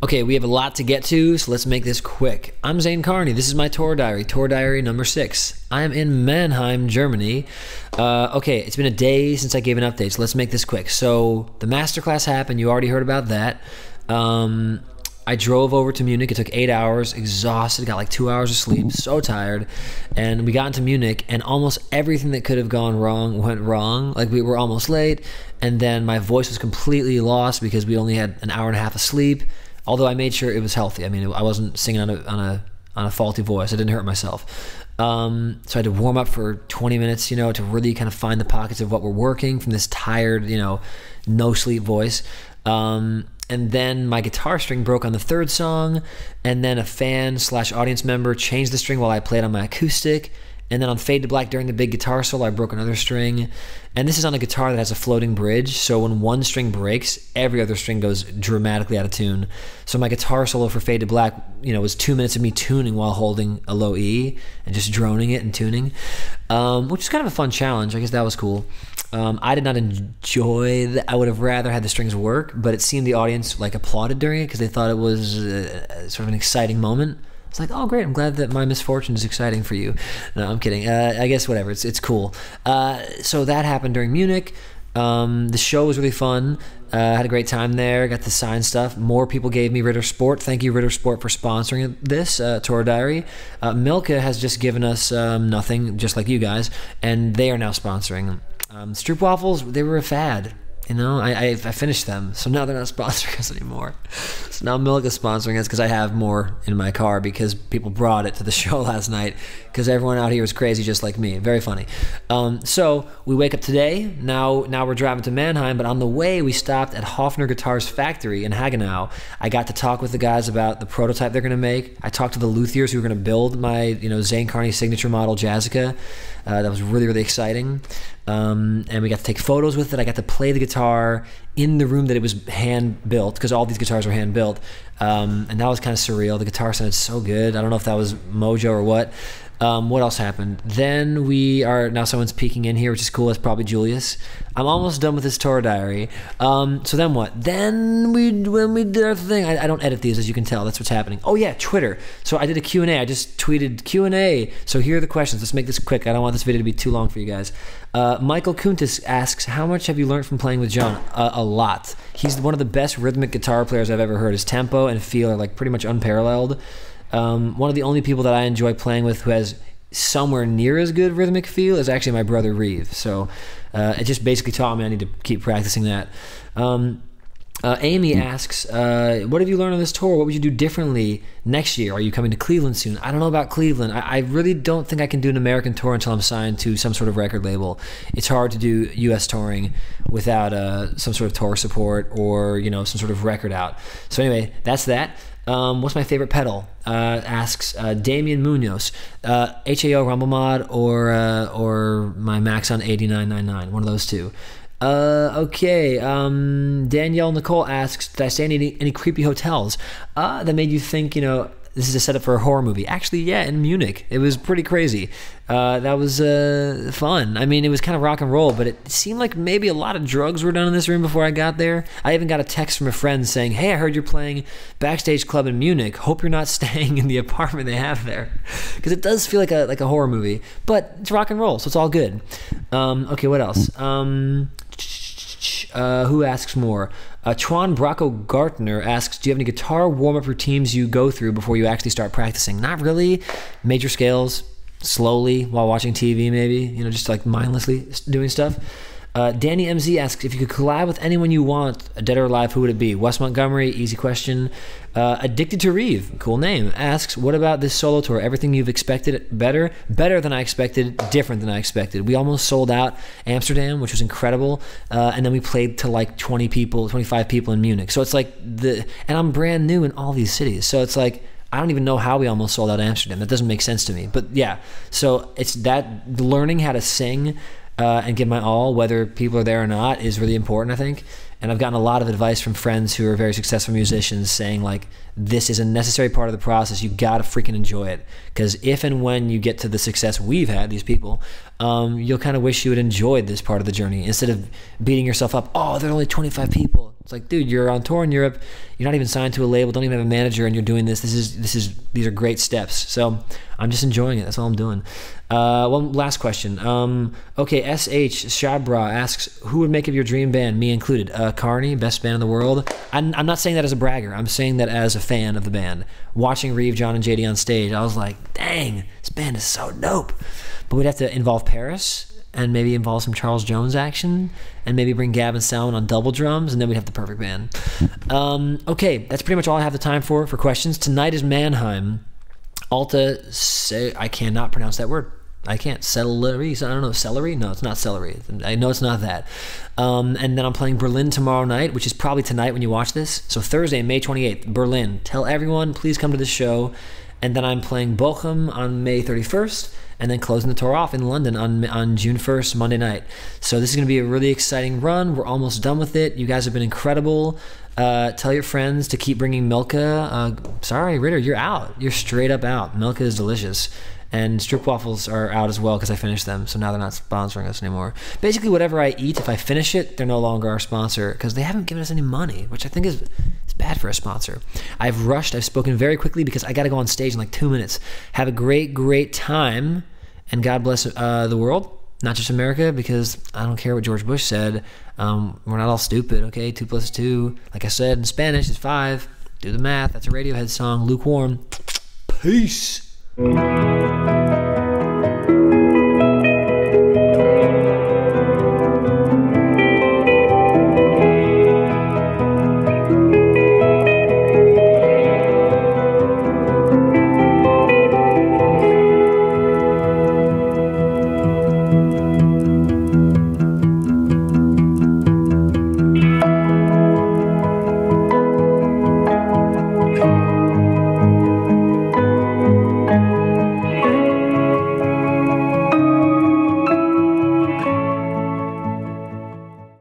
Okay, we have a lot to get to, so let's make this quick. I'm Zane Carney. This is my tour diary number 6. I am in Mannheim, Germany. Okay, it's been a day since I gave an update, so let's make this quick. So the masterclass happened. You already heard about that. I drove over to Munich. It took 8 hours, exhausted, got like 2 hours of sleep, so tired. And we got into Munich, and almost everything that could have gone wrong went wrong. Like, we were almost late, and then my voice was completely lost because we only had an hour and a half of sleep. Although I made sure it was healthy. I mean, I wasn't singing on a faulty voice. I didn't hurt myself. So I had to warm up for 20 minutes, you know, to really kind of find the pockets of what were working from this tired, you know, no sleep voice. And then my guitar string broke on the 3rd song, and then a fan/audience member changed the string while I played on my acoustic. And then on Fade to Black during the big guitar solo, I broke another string. And this is on a guitar that has a floating bridge, so when one string breaks, every other string goes dramatically out of tune. So my guitar solo for Fade to Black, you know, was 2 minutes of me tuning while holding a low E and just droning it and tuning, which is kind of a fun challenge. I guess that was cool. I did not enjoy that. I would have rather had the strings work, but it seemed the audience like applauded during it because they thought it was sort of an exciting moment. It's like, oh great, I'm glad that my misfortune is exciting for you. No, I'm kidding. I guess whatever, it's cool. So that happened during Munich. The show was really fun. Had a great time there, got to sign stuff. More people gave me Ritter Sport. Thank you, Ritter Sport, for sponsoring this tour diary. Milka has just given us nothing, just like you guys, and they are now sponsoring. Stroopwafels, they were a fad. You know, I finished them, so now they're not sponsoring us anymore. So now Milk is sponsoring us because I have more in my car because people brought it to the show last night because everyone out here is crazy just like me. Very funny. So we wake up today. Now we're driving to Mannheim, but on the way we stopped at Hofner Guitars Factory in Hagenau. I got to talk with the guys about the prototype they're going to make. I talked to the luthiers who were going to build my, you know, Zane Carney signature model Jazzica. That was really, really exciting. And we got to take photos with it. I got to play the guitar in the room that it was hand-built, because all these guitars were hand-built. And that was kind of surreal. The guitar sounded so good. I don't know if that was mojo or what. What else happened? Then now someone's peeking in here, which is cool. That's probably Julius. I'm almost done with this tour diary. So then what? Then when we did our thing, I don't edit these, as you can tell. That's what's happening. Oh yeah, Twitter. So I did a Q&A. I just tweeted Q&A. So here are the questions. Let's make this quick. I don't want this video to be too long for you guys. Michael Kuntis asks, how much have you learned from playing with John? A lot. He's one of the best rhythmic guitar players I've ever heard. His tempo and feel are like pretty much unparalleled. One of the only people that I enjoy playing with who has somewhere near as good rhythmic feel is actually my brother Reeve. So it just basically taught me I need to keep practicing that. Amy asks, what have you learned on this tour? What would you do differently next year? Are you coming to Cleveland soon? I don't know about Cleveland. I really don't think I can do an American tour until I'm signed to some sort of record label. It's hard to do US touring without some sort of tour support or, you know, some sort of record out. So anyway, that's that. What's my favorite pedal? Asks Damian Munoz. HAO Rumble Mod or my Maxon 8999, one of those two. Okay, Danielle Nicole asks, did I stay in any creepy hotels that made you think, you know, this is a setup for a horror movie? Actually, yeah, in Munich. It was pretty crazy. That was fun. I mean, it was kind of rock and roll, but it seemed like maybe a lot of drugs were done in this room before I got there. I even got a text from a friend saying, hey, I heard you're playing Backstage Club in Munich. Hope you're not staying in the apartment they have there. Because it does feel like a horror movie, but it's rock and roll, so it's all good. Okay, what else? Who asks more? Twan Bracco Gartner asks, do you have any guitar warm-up routines you go through before you actually start practicing? Not really. Major scales, slowly, while watching TV maybe, you know, just like mindlessly doing stuff. Danny MZ asks, if you could collab with anyone you want, dead or alive, who would it be? Wes Montgomery, easy question. Addicted to Reeve, cool name, asks, what about this solo tour? Everything you've expected, better and I expected, different than I expected. We almost sold out Amsterdam, which was incredible, and then we played to like 20 people, 25 people in Munich. So it's like, and I'm brand new in all these cities, so it's like, I don't even know how we almost sold out Amsterdam. That doesn't make sense to me, but yeah. So it's that learning how to sing and give my all, whether people are there or not, is really important, I think. And I've gotten a lot of advice from friends who are very successful musicians saying, like, this is a necessary part of the process. You gotta freaking enjoy it. Because if and when you get to the success we've had, these people, you'll kind of wish you had enjoyed this part of the journey instead of beating yourself up. Oh, there are only 25 people. It's like, dude, you're on tour in Europe. You're not even signed to a label. Don't even have a manager, and you're doing this. These are great steps. So I'm just enjoying it. That's all I'm doing. One last question. Okay, SH Shabra asks, who would make up your dream band? Me included. Carney, best band in the world. I'm not saying that as a bragger. I'm saying that as a fan of the band. Watching Reeve, John, and JD on stage, I was like, dang, this band is so dope. But we'd have to involve Paris, and maybe involve some Charles Jones action, and maybe bring Gavin Salmon on double drums, and then we'd have the perfect band. Okay, that's pretty much all I have the time for questions. Tonight is Mannheim. I cannot pronounce that word. I can't. Celery? I don't know. Celery? No, it's not celery. I know it's not that. And then I'm playing Berlin tomorrow night, which is probably tonight when you watch this. So Thursday, May 28th, Berlin. Tell everyone, please come to the show. And then I'm playing Bochum on May 31st, and then closing the tour off in London on June 1st, Monday night. So this is going to be a really exciting run. We're almost done with it. You guys have been incredible. Tell your friends to keep bringing Milka. Sorry, Ritter, you're out. You're straight up out. Milka is delicious. And Strip Waffles are out as well because I finished them, so now they're not sponsoring us anymore. Basically, whatever I eat, if I finish it, they're no longer our sponsor because they haven't given us any money, which I think is bad for a sponsor. I've spoken very quickly because I got to go on stage in like 2 minutes. Have a great, great time, and God bless the world, not just America, because I don't care what George Bush said. We're not all stupid, okay? 2 + 2, like I said, in Spanish is 5. Do the math. That's a Radiohead song, Lukewarm. Peace.